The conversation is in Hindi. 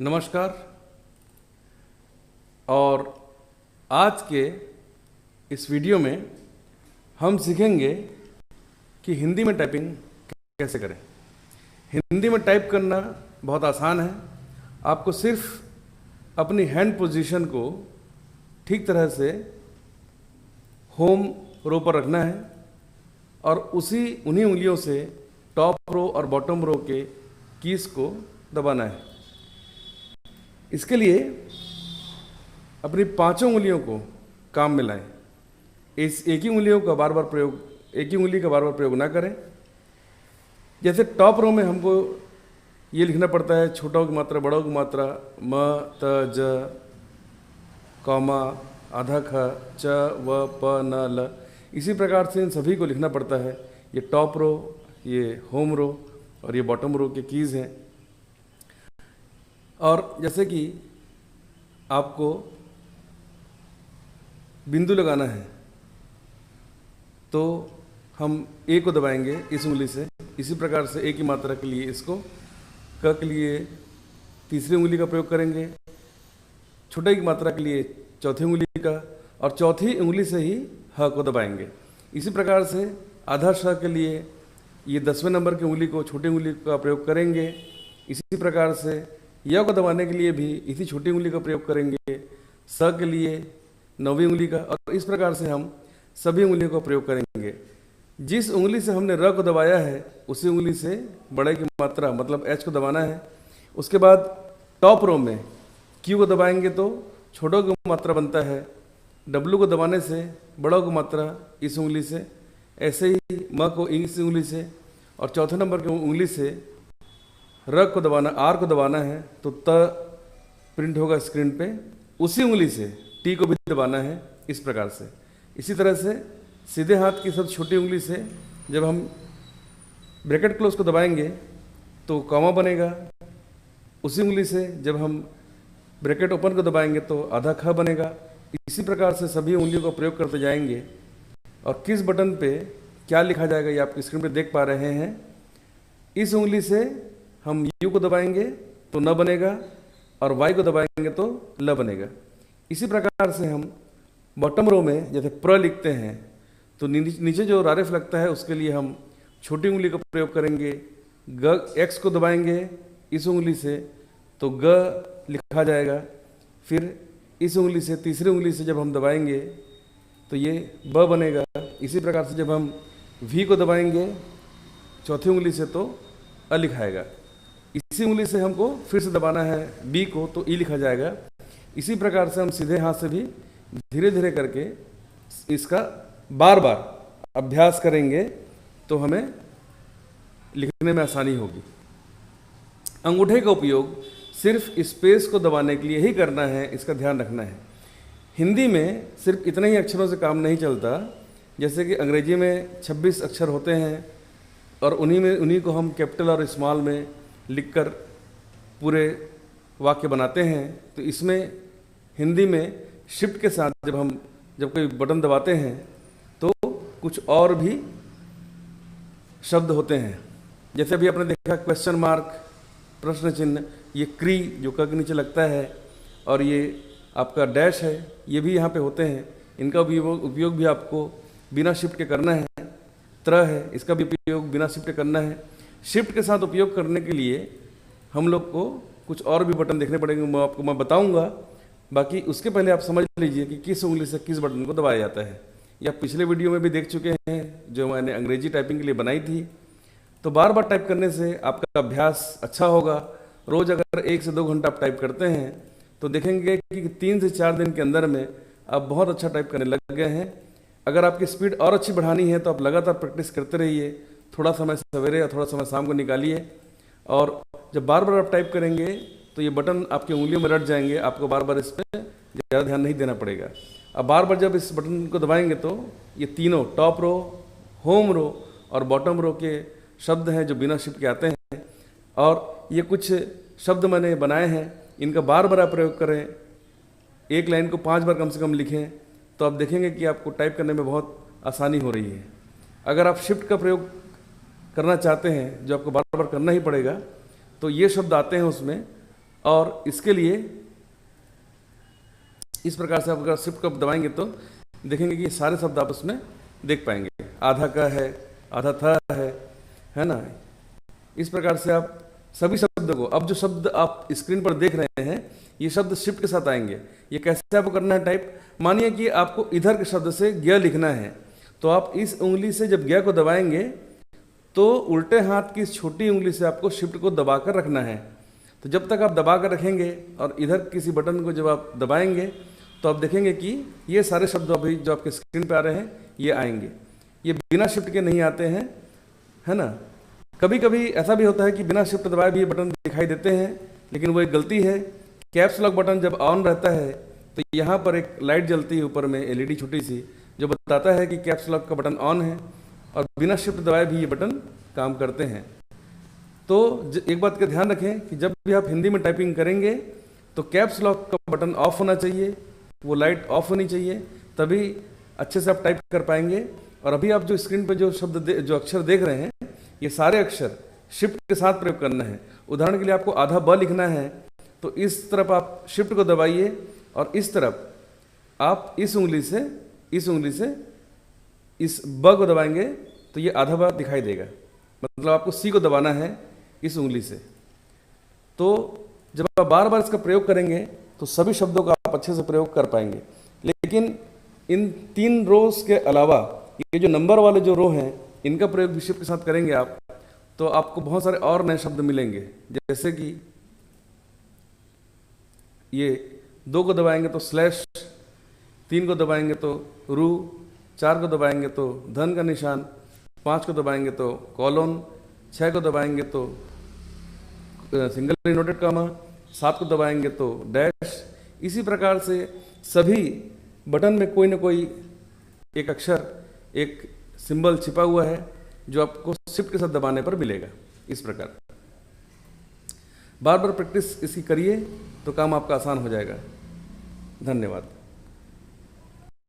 नमस्कार। और आज के इस वीडियो में हम सीखेंगे कि हिंदी में टाइपिंग कैसे करें। हिंदी में टाइप करना बहुत आसान है। आपको सिर्फ अपनी हैंड पोजीशन को ठीक तरह से होम रो पर रखना है और उन्हीं उंगलियों से टॉप रो और बॉटम रो के कीज को दबाना है। इसके लिए अपनी पांचों उंगलियों को काम में लाएं। एक ही उंगली का बार बार प्रयोग ना करें। जैसे टॉप रो में हमको ये लिखना पड़ता है छोटाओं की मात्रा बड़ों की मात्रा म त ज कौमा आधा ख च व प न ल। इसी प्रकार से इन सभी को लिखना पड़ता है। ये टॉप रो, ये होम रो और ये बॉटम रो के कीज़ हैं। और जैसे कि आपको बिंदु लगाना है तो हम ए को दबाएंगे इस उंगली से। इसी प्रकार से ए की मात्रा के लिए इसको, क के लिए तीसरी उंगली का प्रयोग करेंगे, छोटे की मात्रा के लिए चौथी उंगली का, और चौथी उंगली से ही ह को दबाएंगे। इसी प्रकार से आधा श के लिए ये 10वें नंबर की उंगली को, छोटी उंगली का प्रयोग करेंगे। इसी प्रकार से य को दबाने के लिए भी इसी छोटी उंगली का प्रयोग करेंगे, स के लिए 9वीं उंगली का, और इस प्रकार से हम सभी उंगलियों का प्रयोग करेंगे। जिस उंगली से हमने र को दबाया है उसी उंगली से बड़े की मात्रा मतलब एच को दबाना है। उसके बाद टॉप रो में क्यू को दबाएंगे तो छोटों की मात्रा बनता है, डब्लू को दबाने से बड़ों की मात्रा इस उंगली से, ऐसे ही म को इस उंगली से, और चौथे नंबर की उंगली से र को दबाना, आर को दबाना है तो त प्रिंट होगा स्क्रीन पे। उसी उंगली से टी को भी दबाना है इस प्रकार से। इसी तरह से सीधे हाथ की सबसे छोटी उंगली से जब हम ब्रैकेट क्लोज को दबाएंगे तो कॉमा बनेगा। उसी उंगली से जब हम ब्रैकेट ओपन को दबाएंगे तो आधा ख बनेगा। इसी प्रकार से सभी उंगलियों का प्रयोग करते जाएंगे। और किस बटन पे क्या लिखा जाएगा ये आप स्क्रीन पे देख पा रहे हैं। इस उंगली से हम यू को दबाएंगे तो न बनेगा, और वाई को दबाएंगे तो ल बनेगा। इसी प्रकार से हम बॉटम रो में जैसे प्र लिखते हैं तो नीचे जो रारेफ लगता है उसके लिए हम छोटी उंगली का प्रयोग करेंगे। ग एक्स को दबाएंगे इस उंगली से तो ग लिखा जाएगा। फिर इस उंगली से, तीसरी उंगली से जब हम दबाएंगे तो ये ब बनेगा। इसी प्रकार से जब हम वी को दबाएंगे चौथी उंगली से तो अ लिखाएगा। इसी उंगली से हमको फिर से दबाना है बी को तो ई लिखा जाएगा। इसी प्रकार से हम सीधे हाथ से भी धीरे धीरे करके इसका बार बार अभ्यास करेंगे तो हमें लिखने में आसानी होगी। अंगूठे का उपयोग सिर्फ स्पेस को दबाने के लिए ही करना है, इसका ध्यान रखना है। हिंदी में सिर्फ इतने ही अक्षरों से काम नहीं चलता। जैसे कि अंग्रेजी में 26 अक्षर होते हैं और उन्हीं को हम कैपिटल और स्मॉल में लिखकर पूरे वाक्य बनाते हैं। तो इसमें हिंदी में शिफ्ट के साथ जब कोई बटन दबाते हैं तो कुछ और भी शब्द होते हैं। जैसे अभी आपने देखा क्वेश्चन मार्क, प्रश्न चिन्ह, ये क्री जो क के नीचे लगता है, और ये आपका डैश है, ये भी यहाँ पे होते हैं। इनका उपयोग भी आपको बिना शिफ्ट के करना है। त्र है, इसका भी उपयोग बिना शिफ्ट के करना है। शिफ्ट के साथ उपयोग करने के लिए हम लोग को कुछ और भी बटन देखने पड़ेंगे, मैं बताऊंगा। बाकी उसके पहले आप समझ लीजिए कि किस उंगली से किस बटन को दबाया जाता है। या पिछले वीडियो में भी देख चुके हैं जो मैंने अंग्रेजी टाइपिंग के लिए बनाई थी। तो बार बार टाइप करने से आपका अभ्यास अच्छा होगा। रोज़ अगर 1 से 2 घंटा आप टाइप करते हैं तो देखेंगे कि 3 से 4 दिन के अंदर में आप बहुत अच्छा टाइप करने लग गए हैं। अगर आपकी स्पीड और अच्छी बढ़ानी है तो आप लगातार प्रैक्टिस करते रहिए। थोड़ा समय सवेरे या थोड़ा समय शाम को निकालिए, और जब बार बार आप टाइप करेंगे तो ये बटन आपकी उंगलियों में रट जाएंगे। आपको बार बार इस पर ज़्यादा ध्यान नहीं देना पड़ेगा। अब बार बार जब इस बटन को दबाएंगे तो ये तीनों टॉप रो, होम रो और बॉटम रो के शब्द हैं जो बिना शिफ्ट के आते हैं। और ये कुछ शब्द मैंने बनाए हैं, इनका बार बार आप प्रयोग करें। एक लाइन को 5 बार कम से कम लिखें तो आप देखेंगे कि आपको टाइप करने में बहुत आसानी हो रही है। अगर आप शिफ्ट का प्रयोग करना चाहते हैं जो आपको बार बार करना ही पड़ेगा तो ये शब्द आते हैं उसमें, और इसके लिए इस प्रकार से आप अगर शिफ्ट को दबाएंगे तो देखेंगे कि ये सारे शब्द आप उसमें देख पाएंगे। आधा का है, आधा था है ना। इस प्रकार से आप सभी शब्दों को, अब जो शब्द आप स्क्रीन पर देख रहे हैं ये शब्द शिफ्ट के साथ आएंगे। ये कैसे आपको करना है टाइप, मानिए कि आपको इधर के शब्द से ग लिखना है, तो आप इस उंगली से जब ग को दबाएंगे तो उल्टे हाथ की इस छोटी उंगली से आपको शिफ्ट को दबाकर रखना है। तो जब तक आप दबा कर रखेंगे और इधर किसी बटन को जब आप दबाएंगे तो आप देखेंगे कि ये सारे शब्द अभी जो आपके स्क्रीन पे आ रहे हैं ये आएंगे। ये बिना शिफ्ट के नहीं आते हैं, है ना। कभी कभी ऐसा भी होता है कि बिना शिफ्ट दबाए भी ये बटन दिखाई देते हैं, लेकिन वो एक गलती है। कैप्स लॉक बटन जब ऑन रहता है तो यहाँ पर एक लाइट जलती है ऊपर में एलईडी छोटी सी, जो बताता है कि कैप्स लॉक का बटन ऑन है, और बिना शिफ्ट दबाए भी ये बटन काम करते हैं। तो एक बात का ध्यान रखें कि जब भी आप हिंदी में टाइपिंग करेंगे तो कैप्स लॉक का बटन ऑफ होना चाहिए, वो लाइट ऑफ होनी चाहिए, तभी अच्छे से आप टाइप कर पाएंगे। और अभी आप जो स्क्रीन पर जो जो अक्षर देख रहे हैं ये सारे अक्षर शिफ्ट के साथ प्रयोग करना है। उदाहरण के लिए आपको आधा ब लिखना है तो इस तरफ आप शिफ्ट को दबाइए और इस तरफ आप इस उंगली से इस ब को दबाएंगे तो ये आधा ब दिखाई देगा। मतलब आपको सी को दबाना है इस उंगली से। तो जब आप बार बार इसका प्रयोग करेंगे तो सभी शब्दों का आप अच्छे से प्रयोग कर पाएंगे। लेकिन इन 3 रोज के अलावा ये जो नंबर वाले जो रो हैं इनका प्रयोग भी शिफ्ट के साथ करेंगे आप, तो आपको बहुत सारे और नए शब्द मिलेंगे। जैसे कि ये 2 को दबाएंगे तो स्लैश, 3 को दबाएंगे तो रू, 4 को दबाएंगे तो धन का निशान, 5 को दबाएंगे तो कॉलोन, 6 को दबाएंगे तो सिंगल इनवर्टेड कॉमा, 7 को दबाएंगे तो डैश। इसी प्रकार से सभी बटन में कोई ना कोई एक अक्षर, एक सिंबल छिपा हुआ है जो आपको शिफ्ट के साथ दबाने पर मिलेगा। इस प्रकार बार बार प्रैक्टिस इसकी करिए तो काम आपका आसान हो जाएगा। धन्यवाद।